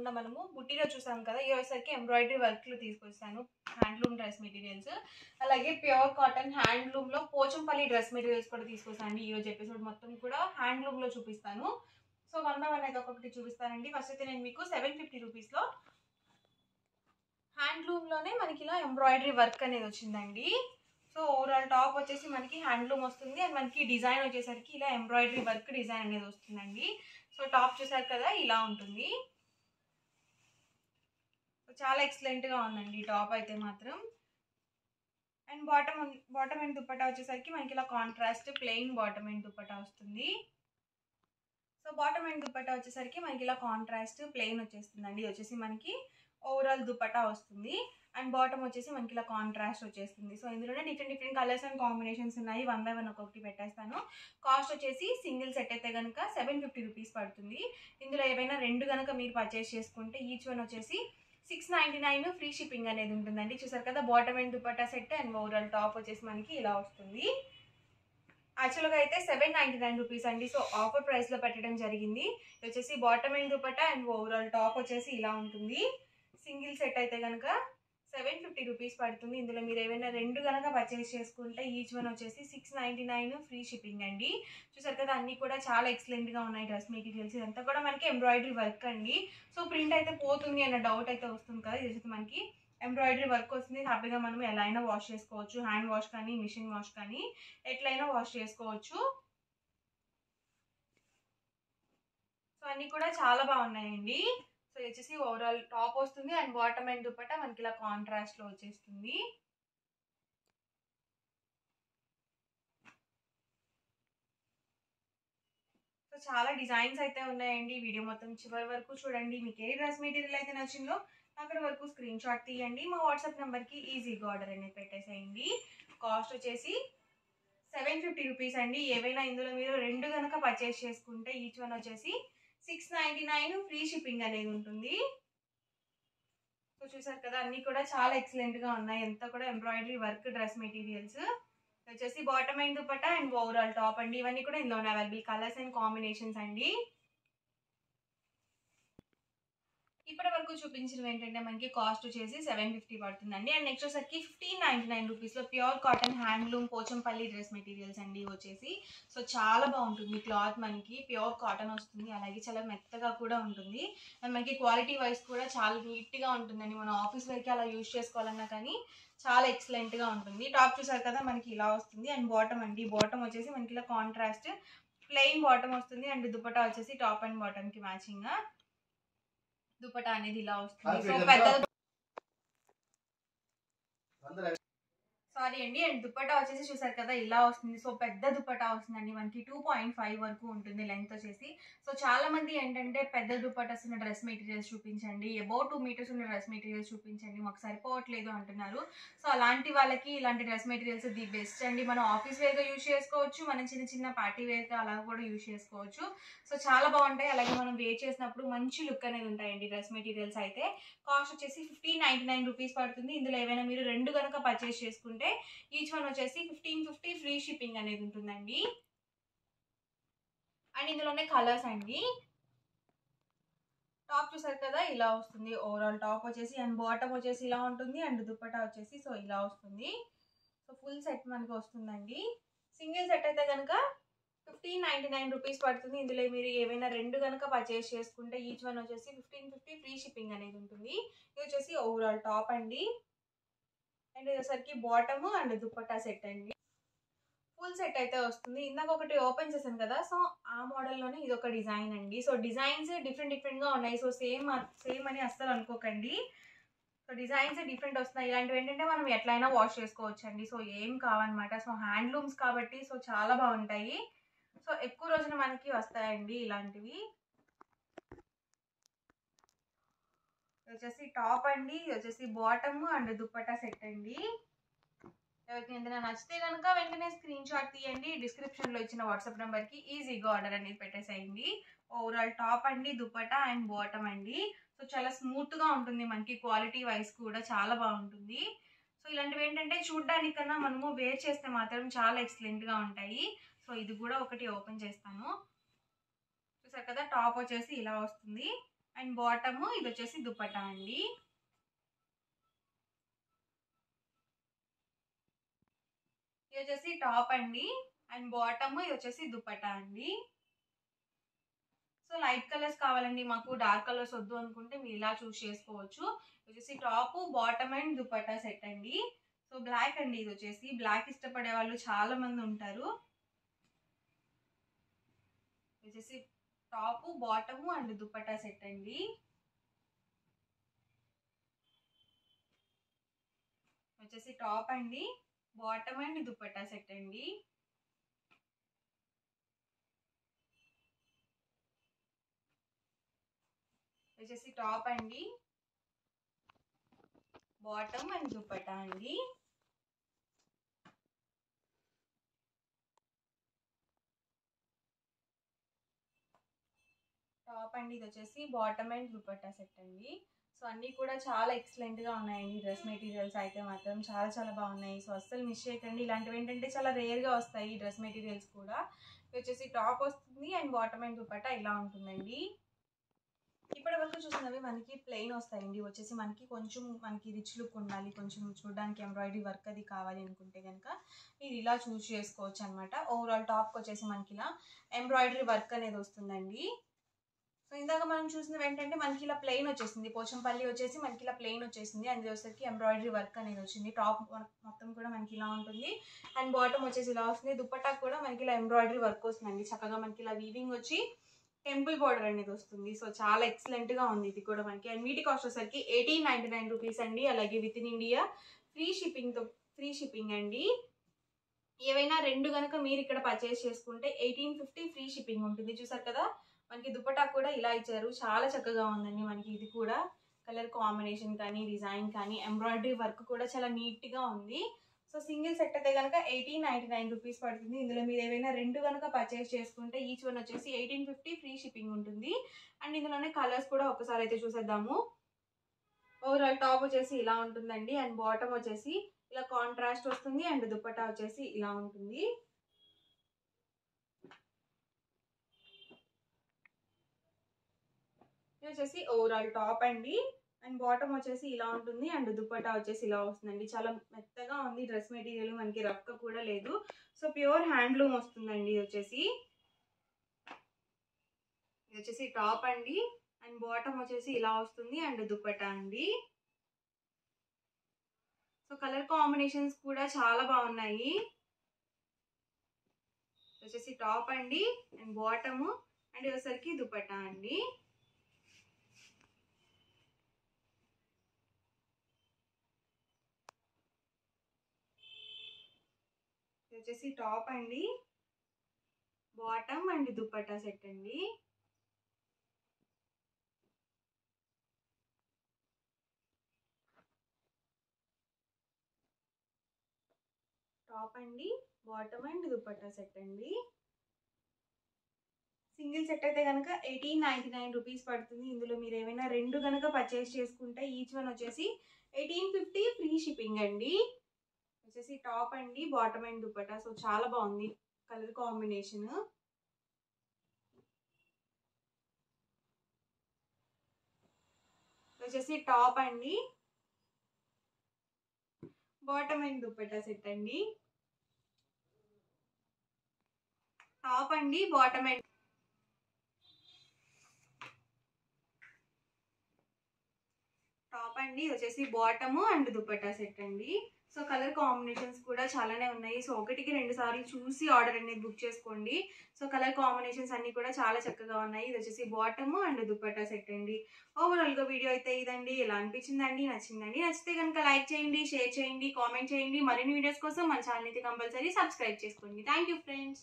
కాకుండా మనము బుట్టీలో చూసాం కదా, ఈ వచ్చేసరికి ఎంబ్రాయిడరీ వర్క్లు తీసుకొచ్చాను, హ్యాండ్లూమ్ డ్రెస్ మెటీరియల్స్. అలాగే ప్యూర్ కాటన్ హ్యాండ్లూమ్లో పోచంపల్లి డ్రెస్ మెటీరియల్స్ కూడా తీసుకొచ్చాను. ఈరోజు ఎపిసోడ్ మొత్తం కూడా హ్యాండ్లూమ్లో చూపిస్తాను. సో 1 by 1 అయితే ఒక్కొక్కటి చూపిస్తానండి. ఫస్ట్ అయితే నేను మీకు 750 రూపీస్లో హ్యాండ్లూమ్లోనే మనకి ఇలా ఎంబ్రాయిడరీ వర్క్ అనేది వచ్చిందండి. సో ఓవరాల్ టాప్ వచ్చేసి మనకి హ్యాండ్లూమ్ వస్తుంది అండ్ మనకి డిజైన్ వచ్చేసరికి ఇలా ఎంబ్రాయిడరీ వర్క్ డిజైన్ అనేది వస్తుందండి. సో టాప్ చూసారు కదా, ఇలా ఉంటుంది. చాలా ఎక్సలెంట్గా ఉందండి టాప్ అయితే మాత్రం. అండ్ బాటమ్ అండ్ దుప్పటా వచ్చేసరికి మనకి ఇలా contrast plain bottom and dupatta వస్తుంది. సో బాటమ్ అండ్ దుప్పటా వచ్చేసరికి మనకి ఇలా కాంట్రాస్ట్ ప్లెయిన్ వచ్చేస్తుందండి. ఇది వచ్చేసి మనకి ఓవరాల్ దుప్పటా వస్తుంది అండ్ బాటమ్ వచ్చేసి మనకి ఇలా కాంట్రాస్ట్ వచ్చేస్తుంది. సో ఇందులోనే డిఫరెంట్ కలర్స్ అండ్ కాంబినేషన్స్ ఉన్నాయి. 1 by 1 ఒక్కొక్కటి పెట్టేస్తాను. కాస్ట్ వచ్చేసి సింగిల్ సెట్ అయితే కనుక 750 రూపీస్ పడుతుంది. ఇందులో ఏవైనా 2 కనుక మీరు పర్చేస్ చేసుకుంటే ఈచ్ వన్ వచ్చేసి 699 ఫ్రీ షిప్పింగ్ అనేది ఉంటుందండి. చూసారు కదా, bottom and dupatta set and overall top వచ్చేసి మనకి ఇలా వస్తుంది. యాక్చువల్గా అయితే 799 రూపీస్ అండి. సో ఆఫర్ ప్రైస్లో పెట్టడం జరిగింది. ఇది వచ్చేసి bottom and dupatta and overall top వచ్చేసి ఇలా ఉంటుంది. సింగిల్ సెట్ అయితే కనుక 750 రూపీస్ పడుతుంది. ఇందులో మీరు ఏమైనా 2 కనుక పర్చేస్ చేసుకుంటే ఈచ్ వన్ వచ్చేసి 699 ఫ్రీ షిప్పింగ్ అండి. చూసారు కదా, అన్నీ కూడా చాలా ఎక్సలెంట్గా ఉన్నాయి డ్రెస్ మెటీరియల్స్. ఇదంతా కూడా మనకి ఎంబ్రాయిడరీ వర్క్ అండి. సో ప్రింట్ అయితే పోతుంది అన్న డౌట్ అయితే వస్తుంది కదా, ఇది వచ్చేసి మనకి ఎంబ్రాయిడరీ వర్క్ వస్తుంది. హ్యాపీగా మనం ఎలా అయినా వాష్ చేసుకోవచ్చు, హ్యాండ్ వాష్ కానీ మిషన్ వాష్ కానీ ఎట్లయినా వాష్ చేసుకోవచ్చు. సో అన్నీ కూడా చాలా బాగున్నాయండి. సో ఇది వచ్చేసి ఓవరాల్ టాప్ వస్తుంది అండ్ బాటమ్ అండ్ దుప్పటా మనకి ఇలా కాంట్రాస్ట్లో వచ్చేస్తుంది. సో చాలా డిజైన్స్ అయితే ఉన్నాయండి. వీడియో మొత్తం చివరి వరకు చూడండి. మీకు ఏ డ్రెస్ మెటీరియల్ అయితే నచ్చిందో అక్కడ వరకు స్క్రీన్ షాట్ తీయండి. మా వాట్సాప్ నెంబర్కి ఈజీగా ఆర్డర్ అనేది పెట్టేసేయండి. కాస్ట్ వచ్చేసి 750 రూపీస్ అండి. ఏవైనా ఇందులో మీరు 2 కనుక పర్చేస్ చేసుకుంటే ఈచ్ వన్ వచ్చేసి 699 ఫ్రీ షిప్పింగ్ అనేది ఉంటుంది. సో చూసారు కదా, అన్నీ కూడా చాలా ఎక్సలెంట్గా ఉన్నాయి. అంతా కూడా ఎంబ్రాయిడరీ వర్క్ డ్రెస్ మెటీరియల్స్. వచ్చేసి bottom and dupatta and overall top అండి. ఇవన్నీ కూడా ఇందులోనే అవైలబుల్ కలర్స్ అండ్ కాంబినేషన్స్ అండి. ఇప్పటి వరకు చూపించినవి ఏంటంటే మనకి కాస్ట్ వచ్చేసి 750 పడుతుందండి. అండ్ నెక్స్ట్ వచ్చేసరికి 1599 రూపీస్లో pure cotton handloom Pochampally dress materials అండి వచ్చేసి. సో చాలా బాగుంటుంది క్లాత్, మనకి ప్యూర్ కాటన్ వస్తుంది. అలాగే చాలా మెత్తగా కూడా ఉంటుంది అండ్ మనకి క్వాలిటీ వైజ్ కూడా చాలా నీట్గా ఉంటుందండి. మనం ఆఫీస్ వేర్కి అలా యూజ్ చేసుకోవాలన్నా కానీ చాలా ఎక్సలెంట్గా ఉంటుంది. టాప్ చూసారు కదా, మనకి ఇలా వస్తుంది. అండ్ బాటమ్ అండి, బాటమ్ వచ్చేసి మనకి ఇలా కాంట్రాస్ట్ ప్లెయిన్ బాటమ్ వస్తుంది అండ్ దుపట్టా వచ్చేసి టాప్ అండ్ బాటమ్కి మ్యాచింగ్గా దుపట్టా అనేది ఇలా వస్తుంది. సో పెద్ద సారీ అండి. అండ్ దుపట్టా వచ్చేసి చూసారు కదా, ఇలా వస్తుంది. సో పెద్ద దుపట్టా వస్తుందండి. మనకి 2.5 వరకు ఉంటుంది లెంత్ వచ్చేసి. సో చాలా మంది ఏంటంటే పెద్ద దుపట్టాస్ ఉన్న డ్రెస్ మెటీరియల్స్ చూపించండి, అబౌట్ 2 మీటర్స్ ఉన్న డ్రెస్ మెటీరియల్స్ చూపించండి, మాకు సరిపోవట్లేదు అంటున్నారు. సో అలాంటి వాళ్ళకి ఇలాంటి డ్రెస్ మెటీరియల్స్ ది బెస్ట్ అండి. మనం ఆఫీస్ వేర్గా యూజ్ చేసుకోవచ్చు, మనం చిన్న పార్టీ వేర్గా అలా కూడా యూజ్ చేసుకోవచ్చు. సో చాలా బాగుంటాయి. అలాగే మనం వేర్ చేసినప్పుడు మంచి లుక్ అనేది ఉంటాయండి డ్రెస్ మెటీరియల్స్ అయితే. కాస్ట్ వచ్చేసి 1599 రూపీస్ పడుతుంది. ఇందులో ఏమైనా మీరు 2 కనుక పర్చేస్ చేసుకుంటే ఈచ్ వన్ వచ్చేసి 1550 ఫ్రీ షిప్పింగ్ అనేది ఉంటుందండి. అండ్ ఇందులోనే కలర్స్ అండి. టాప్ చూసారు కదా, ఇలా వస్తుంది ఓవరాల్ టాప్ వచ్చేసి. అండ్ బాటమ్ వచ్చేసి ఇలా ఉంటుంది అండ్ దుపట్టా వచ్చేసి సో ఇలా వస్తుంది. సో ఫుల్ సెట్ మనకి వస్తుందండి. సింగిల్ సెట్ అయితే కనుక 1599 రూపీస్ పడుతుంది. ఇందులో మీరు ఏవైనా 2 కనుక పర్చేస్ చేసుకుంటే ఈచ్ వన్ వచ్చేసి 1550 ఫ్రీ షిప్పింగ్ అనేది ఉంటుంది. ఇది వచ్చేసి ఓవరాల్ టాప్ అండి. అండ్ వచ్చేసరికి బాటమ్ అండ్ దుపట్టా సెట్ అండి. ఫుల్ సెట్ అయితే వస్తుంది. ఇందాక ఒకటి ఓపెన్ చేశాను కదా, సో ఆ మోడల్లోనే ఇది ఒక డిజైన్ అండి. సో డిజైన్స్ డిఫరెంట్గా ఉన్నాయి. సో సేమ్ అని అస్సలు అనుకోకండి. సో డిజైన్స్ డిఫరెంట్ వస్తున్నాయి. ఇలాంటివి ఏంటంటే మనం ఎట్లయినా వాష్ చేసుకోవచ్చు అండి. సో ఏం కావన్నమాట. సో హ్యాండ్లూమ్స్ కాబట్టి సో చాలా బాగుంటాయి. సో ఎక్కువ రోజులు మనకి వస్తాయండి ఇలాంటివి. వచ్చేసి టాప్ అండి, వచ్చేసి బాటమ్ అండ్ దుపట్టా సెట్ అండి. ఎవరికి ఏదైనా నచ్చితే కనుక వెంటనే స్క్రీన్ షాట్ తీయండి. డిస్క్రిప్షన్లో ఇచ్చిన వాట్సాప్ నెంబర్కి ఈజీగా ఆర్డర్ అనేది పెట్టేసేయండి. ఓవరాల్ టాప్ అండి, దుపట్టా అండ్ బాటమ్ అండి. సో చాలా స్మూత్గా ఉంటుంది, మనకి క్వాలిటీ వైజ్ కూడా చాలా బాగుంటుంది. సో ఇలాంటివి ఏంటంటే చూడ్డానికన్నా మనము వేర్ చేస్తే మాత్రం చాలా ఎక్సలెంట్గా ఉంటాయి. సో ఇది కూడా ఒకటి ఓపెన్ చేస్తాను. చూసారు కదా, టాప్ వచ్చేసి ఇలా వస్తుంది. అండ్ బాటము ఇది వచ్చేసి దుపట్టా అండి. ఇది వచ్చేసి టాప్ అండి. అండ్ బాటము ఇది వచ్చేసి దుపట్టా అండి. సో లైట్ కలర్స్ కావాలండి మాకు, డార్క్ కలర్స్ వద్దు అనుకుంటే మీరు ఇలా చూస్ చేసుకోవచ్చు. ఇది వచ్చేసి top, bottom and dupatta set అండి. సో బ్లాక్ అండి. ఇది వచ్చేసి బ్లాక్ ఇష్టపడే వాళ్ళు చాలా మంది ఉంటారు. ఇది వచ్చేసి top, bottom and dupatta set అండి. వచ్చేసి టాప్ అండి, బాటమ్ అండ్ దుపట్టా సెట్ అండి. వచ్చేసి టాప్ అండి, బాటమ్ అండ్ దుపట్టా అండి. టాప్ అండి. ఇది వచ్చేసి బాటమ్ అండ్ దుపట్టా సెట్ అండి. సో అన్నీ కూడా చాలా ఎక్సలెంట్గా ఉన్నాయండి. డ్రెస్ మెటీరియల్స్ అయితే మాత్రం చాలా చాలా బాగున్నాయి. సో అస్సలు మిస్ చేయకండి. ఇలాంటివి ఏంటంటే చాలా రేర్గా వస్తాయి డ్రెస్ మెటీరియల్స్ కూడా. ఇది వచ్చేసి టాప్ వస్తుంది అండ్ బాటమ్ అండ్ దుపట్టా ఇలా ఉంటుందండి. ఇప్పటి వరకు చూసినవి మనకి ప్లెయిన్ వస్తాయండి. వచ్చేసి మనకి రిచ్ లుక్ ఉండాలి, కొంచెం చూడడానికి ఎంబ్రాయిడరీ వర్క్ అది కావాలి అనుకుంటే కనుక మీరు ఇలా చూస్ చేసుకోవచ్చు అనమాట. ఓవరాల్ టాప్కి వచ్చేసి మనకి ఇలా ఎంబ్రాయిడరీ వర్క్ అనేది వస్తుందండి. సో ఇందాక మనం చూసినవి ఏంటంటే మనకి ఇలా ప్లెయిన్ వచ్చేసింది, పోచంపల్లి వచ్చేసి మనకి ఇలా ప్లెయిన్ వచ్చేసింది. అండ్ వచ్చేసరికి ఎంబ్రాయిడరీ వర్క్ అనేది వచ్చింది. టాప్ మొత్తం కూడా మనకి ఇలా ఉంటుంది అండ్ బాటమ్ వచ్చేసి ఇలా వస్తుంది. దుపట్టా కూడా మనకి ఇలా ఎంబ్రాయిడరీ వర్క్ వస్తుందండి. చక్కగా మనకి ఇలా వీవింగ్ వచ్చి టెంపుల్ బార్డర్ అనేది వస్తుంది. సో చాలా ఎక్సలెంట్గా ఉంది ఇది కూడా మనకి. అండ్ వీటి కాస్ట్ వచ్చేసరికి 1899 రూపీస్ అండి. అలాగే with in India free shipping అండి. ఏవైనా రెండు కనుక మీరు ఇక్కడ పర్చేస్ చేసుకుంటే 1850 ఫ్రీ షిప్పింగ్ ఉంటుంది. చూసారు కదా మనకి దుపట్టా కూడా ఇలా ఇచ్చారు. చాలా చక్కగా ఉందండి మనకి. ఇది కూడా కలర్ కాంబినేషన్ కానీ, డిజైన్ కానీ, ఎంబ్రాయిడరీ వర్క్ కూడా చాలా నీట్గా ఉంది. సో సింగిల్ సెట్ అయితే కనుక 1899 రూపీస్ పడుతుంది. ఇందులో మీరు ఏవైనా రెండు కనుక పర్చేస్ చేసుకుంటే ఈచ్ వన్ వచ్చేసి 1850 ఫ్రీ షిప్పింగ్ ఉంటుంది. అండ్ ఇందులోనే కలర్స్ కూడా ఒకసారి అయితే చూసేద్దాము. ఓవరాల్ టాప్ వచ్చేసి ఇలా ఉంటుందండి. అండ్ బాటమ్ వచ్చేసి ఇలా కాంట్రాస్ట్ వస్తుంది. అండ్ దుపట్టా వచ్చేసి ఇలా ఉంటుంది. ఇది వచ్చేసి ఓవరాల్ టాప్ అండి. అండ్ బాటమ్ వచ్చేసి ఇలా ఉంటుంది. అండ్ దుపట్టా వచ్చేసి ఇలా వస్తుందండి. చాలా మెత్తగా ఉంది డ్రెస్ మెటీరియల్, మనకి రఫ్గా కూడా లేదు. సో ప్యూర్ హ్యాండ్లూమ్ వస్తుందండి. ఇది వచ్చేసి టాప్ అండి. అండ్ బాటమ్ వచ్చేసి ఇలా వస్తుంది. అండ్ దుపట్టా అండి. సో కలర్ కాంబినేషన్స్ కూడా చాలా బాగున్నాయి. వచ్చేసి టాప్ అండి అండ్ బాటము అండ్ వచ్చేసరికి దుపట్టా అండి. వచ్చేసి టాప్ అండి, బాటమ్ అండ్ దుపట్టా సెట్ అండి. టాప్ అండి, బాటమ్ అండ్ దుపట్టా సెట్ అండి. సింగిల్ సెట్ అయితే కనుక 1899 రూపీస్ పడుతుంది. ఇందులో మీరు ఏమైనా రెండు కనుక పర్చేస్ చేసుకుంటే ఈచ్ వన్ వచ్చేసి 1850 ఫ్రీ షిప్పింగ్ అండి. వచ్చేసి టాప్ అండి, బాటమ్ అండ్ దుపట్టా. సో చాలా బాగుంది కలర్ కాంబినేషన్. వచ్చేసి టాప్ అండి, బాటమ్ అండ్ దుపట్టా సెట్ అండి. టాప్ అండి, బాటమ్ అండ్ వచ్చేసి బాటము అండ్ దుపట్టా సెట్ అండి. సో కలర్ కాంబినేషన్స్ కూడా చాలానే ఉన్నాయి. సో ఒకటికి రెండు సార్లు చూసి ఆర్డర్ అనేది బుక్ చేసుకోండి. సో కలర్ కాంబినేషన్స్ అన్ని కూడా చాలా చక్కగా ఉన్నాయి. ఇది వచ్చేసి బాటము అండ్ దుపట్టా సెట్ అండి. ఓవరాల్గా వీడియో అయితే ఇదండి. ఎలా అనిపించిందండి? నచ్చిందండి? నచ్చితే కనుక లైక్ చేయండి, షేర్ చేయండి, కామెంట్ చేయండి. మరిన్ని వీడియోస్ కోసం మన ఛానల్ అయితే కంపల్సరీ సబ్స్క్రైబ్ చేసుకోండి. Thank you friends.